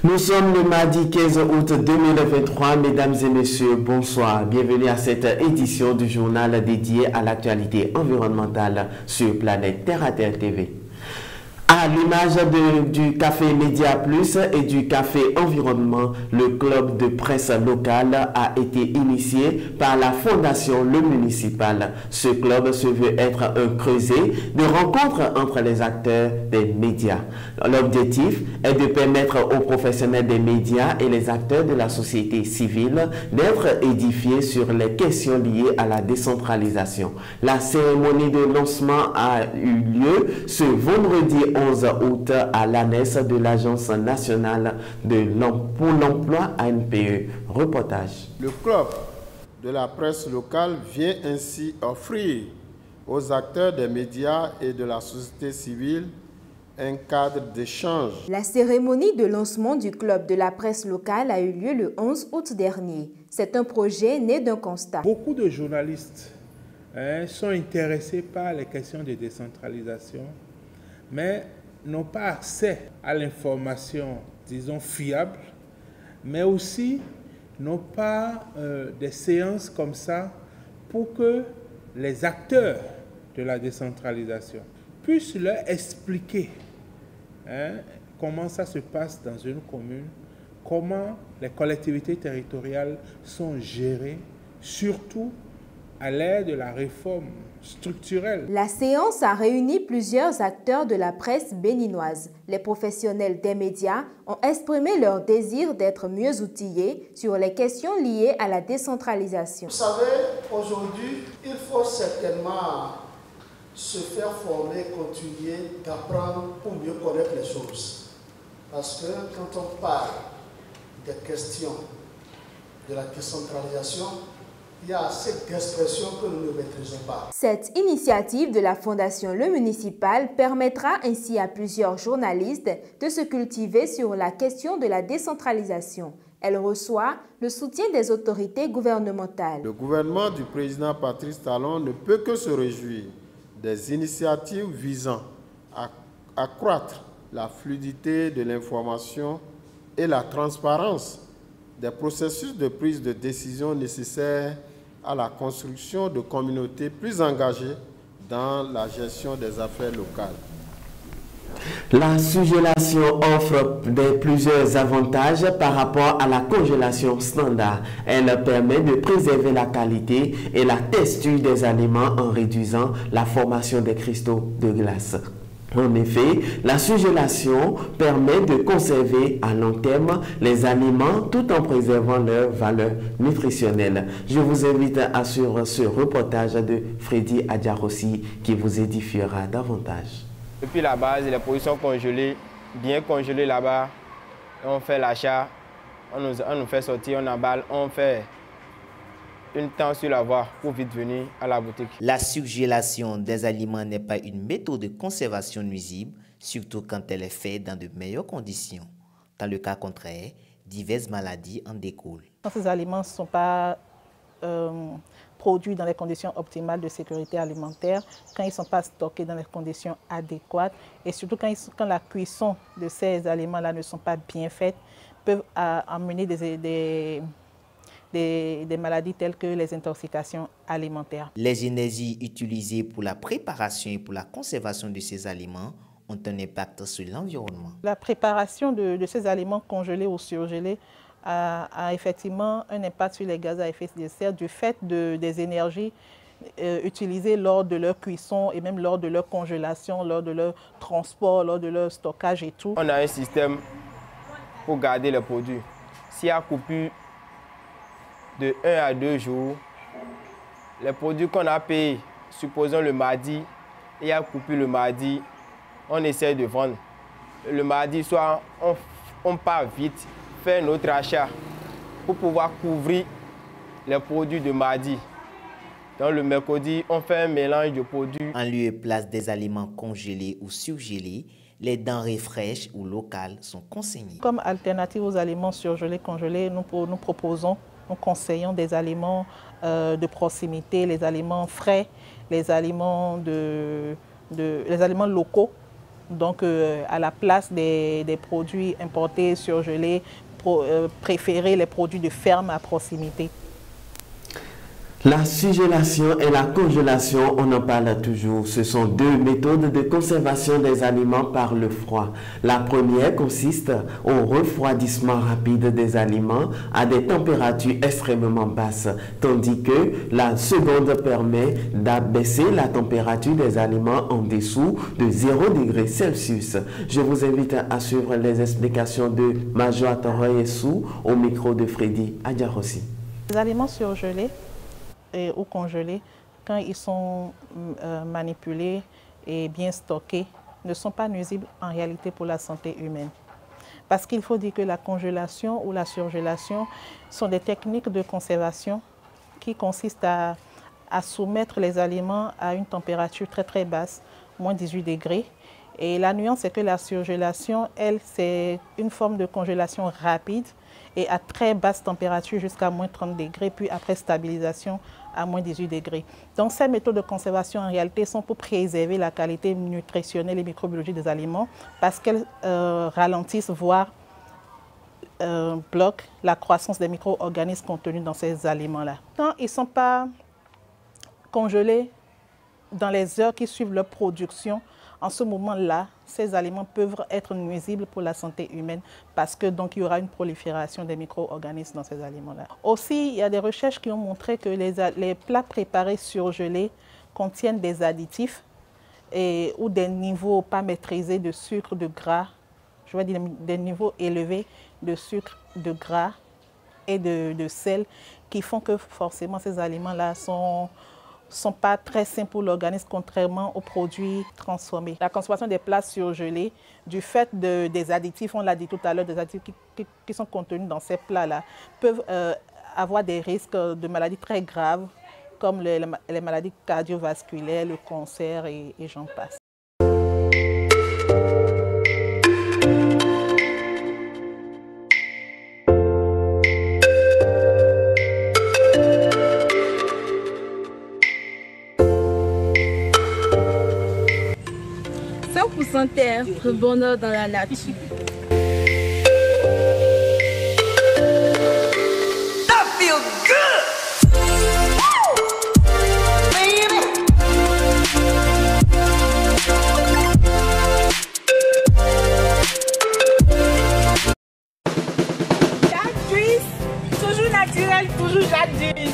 Nous sommes le mardi 15 août 2023. Mesdames et messieurs, bonsoir. Bienvenue à cette édition du journal dédié à l'actualité environnementale sur Planète Terre à Terre TV. À l'image du Café Média Plus et du Café Environnement, le club de presse local a été initié par la Fondation Le Municipal. Ce club se veut être un creuset de rencontres entre les acteurs des médias. L'objectif est de permettre aux professionnels des médias et les acteurs de la société civile d'être édifiés sur les questions liées à la décentralisation. La cérémonie de lancement a eu lieu ce vendredi 11 août à l'ANES de l'Agence nationale pour l'emploi ANPE. Reportage. Le club de la presse locale vient ainsi offrir aux acteurs des médias et de la société civile un cadre d'échange. La cérémonie de lancement du club de la presse locale a eu lieu le 11 août dernier. C'est un projet né d'un constat. Beaucoup de journalistes sont intéressés par les questions de décentralisation, mais n'ont pas accès à l'information, disons, fiable, mais aussi n'ont pas des séances comme ça pour que les acteurs de la décentralisation puissent leur expliquer comment ça se passe dans une commune, comment les collectivités territoriales sont gérées, surtout à l'ère de la réforme structurelle. La séance a réuni plusieurs acteurs de la presse béninoise. Les professionnels des médias ont exprimé leur désir d'être mieux outillés sur les questions liées à la décentralisation. Vous savez, aujourd'hui, il faut certainement se faire former, continuer d'apprendre pour mieux connaître les choses. Parce que quand on parle des questions de la décentralisation, il y a assez d'expressions que nous ne maîtrisons pas. Cette initiative de la Fondation Le Municipal permettra ainsi à plusieurs journalistes de se cultiver sur la question de la décentralisation. Elle reçoit le soutien des autorités gouvernementales. Le gouvernement du président Patrice Talon ne peut que se réjouir des initiatives visant à accroître la fluidité de l'information et la transparence des processus de prise de décision nécessaires à la construction de communautés plus engagées dans la gestion des affaires locales. La surgélation offre plusieurs avantages par rapport à la congélation standard. Elle permet de préserver la qualité et la texture des aliments en réduisant la formation des cristaux de glace. En effet, la surgélation permet de conserver à long terme les aliments tout en préservant leur valeur nutritionnelle. Je vous invite à suivre ce reportage de Freddy Adjarossi qui vous édifiera davantage. Depuis la base, les produits sont congelés, bien congelés là-bas. On fait l'achat, on nous fait sortir, on emballe, on fait une temps sur la voie pour vite venir à la boutique. La surgélation des aliments n'est pas une méthode de conservation nuisible, surtout quand elle est faite dans de meilleures conditions. Dans le cas contraire, diverses maladies en découlent. Quand ces aliments ne sont pas produits dans les conditions optimales de sécurité alimentaire, quand ils ne sont pas stockés dans les conditions adéquates et surtout quand la cuisson de ces aliments-là ne sont pas bien faites, peuvent amener des maladies telles que les intoxications alimentaires. Les énergies utilisées pour la préparation et pour la conservation de ces aliments ont un impact sur l'environnement. La préparation de ces aliments congelés ou surgelés a effectivement un impact sur les gaz à effet de serre du fait des énergies utilisées lors de leur cuisson et même lors de leur congélation, lors de leur transport, lors de leur stockage et tout. On a un système pour garder les produits. S'il y a coupure de 1 à 2 jours, les produits qu'on a payés, supposons le mardi, il y a coupure le mardi, on essaie de vendre. Le mardi soir, on part vite, faire notre achat pour pouvoir couvrir les produits de mardi. Dans le mercredi, on fait un mélange de produits. En lieu et place des aliments congelés ou surgelés, les denrées fraîches ou locales sont conseillées. Comme alternative aux aliments surgelés, congelés, nous conseillons des aliments de proximité, les aliments frais, les aliments locaux Donc, à la place des produits importés, surgelés, préférer les produits de ferme à proximité. La surgélation et la congélation, on en parle toujours. Ce sont deux méthodes de conservation des aliments par le froid. La première consiste au refroidissement rapide des aliments à des températures extrêmement basses, tandis que la seconde permet d'abaisser la température des aliments en dessous de 0 degré Celsius. Je vous invite à suivre les explications de Major Toroyesou au micro de Freddy Adjarossi. Les aliments surgelés ou congelés, quand ils sont manipulés et bien stockés, ne sont pas nuisibles en réalité pour la santé humaine. Parce qu'il faut dire que la congélation ou la surgélation sont des techniques de conservation qui consistent à soumettre les aliments à une température très très basse, moins 18 degrés. Et la nuance, c'est que la surgélation, elle, c'est une forme de congélation rapide et à très basse température jusqu'à moins 30 degrés, puis après stabilisation à moins 18 degrés. Donc ces méthodes de conservation en réalité sont pour préserver la qualité nutritionnelle et microbiologique des aliments parce qu'elles ralentissent, voire bloquent la croissance des micro-organismes contenus dans ces aliments-là. Quand ils ne sont pas congelés dans les heures qui suivent leur production, en ce moment-là, ces aliments peuvent être nuisibles pour la santé humaine parce que donc il y aura une prolifération des micro-organismes dans ces aliments-là. Aussi, il y a des recherches qui ont montré que les plats préparés surgelés contiennent des additifs ou des niveaux pas maîtrisés de sucre, de gras, je vais dire des niveaux élevés de sucre, de gras et de sel qui font que forcément ces aliments-là sont pas très sains pour l'organisme, contrairement aux produits transformés. La consommation des plats surgelés, du fait des additifs, on l'a dit tout à l'heure, des additifs qui sont contenus dans ces plats-là, peuvent avoir des risques de maladies très graves, comme les maladies cardiovasculaires, le cancer et j'en passe. 100% terre, le bonheur dans la nature. That feels good! Baby! Jadis, toujours naturel, toujours jadis.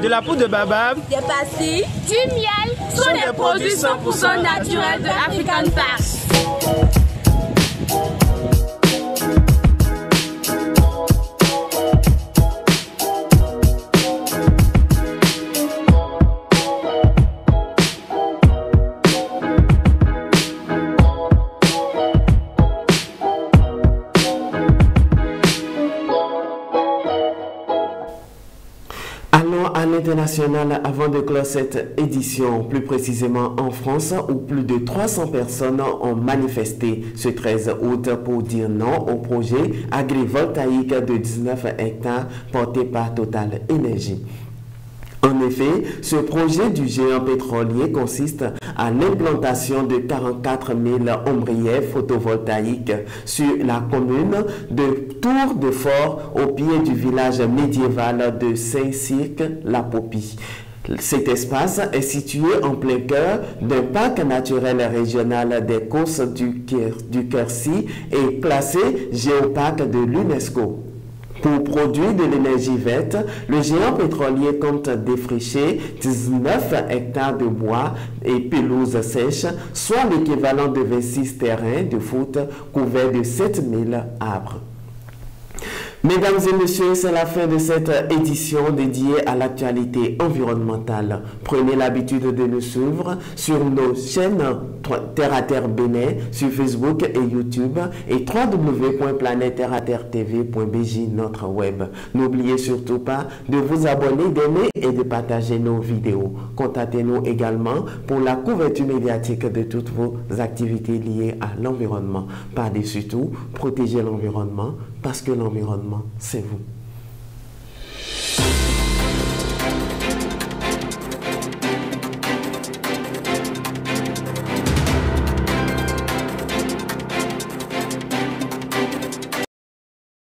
De la poudre de baobab, des pastilles, du miel sont des produits 100% naturels de African Parks. À l'international, avant de clore cette édition, plus précisément en France, où plus de 300 personnes ont manifesté ce 13 août pour dire non au projet agrivoltaïque de 19 hectares porté par Total Énergie. En effet, ce projet du géant pétrolier consiste à l'implantation de 44 000 ombrières photovoltaïques sur la commune de Tour de Fort au pied du village médiéval de Saint-Cirque-la-Popie. Cet espace est situé en plein cœur d'un parc naturel régional des Causses du Quercy et classé géoparc de l'UNESCO. Pour produire de l'énergie verte, le géant pétrolier compte défricher 19 hectares de bois et pelouses sèches, soit l'équivalent de 26 terrains de foot couverts de 7000 arbres. Mesdames et messieurs, c'est la fin de cette édition dédiée à l'actualité environnementale. Prenez l'habitude de nous suivre sur nos chaînes Terre à Terre Bénin, sur Facebook et YouTube et www.planetterraterretv.bj, notre web. N'oubliez surtout pas de vous abonner, d'aimer et de partager nos vidéos. Contactez-nous également pour la couverture médiatique de toutes vos activités liées à l'environnement. Par-dessus tout, protégez l'environnement parce que l'environnement, c'est vous.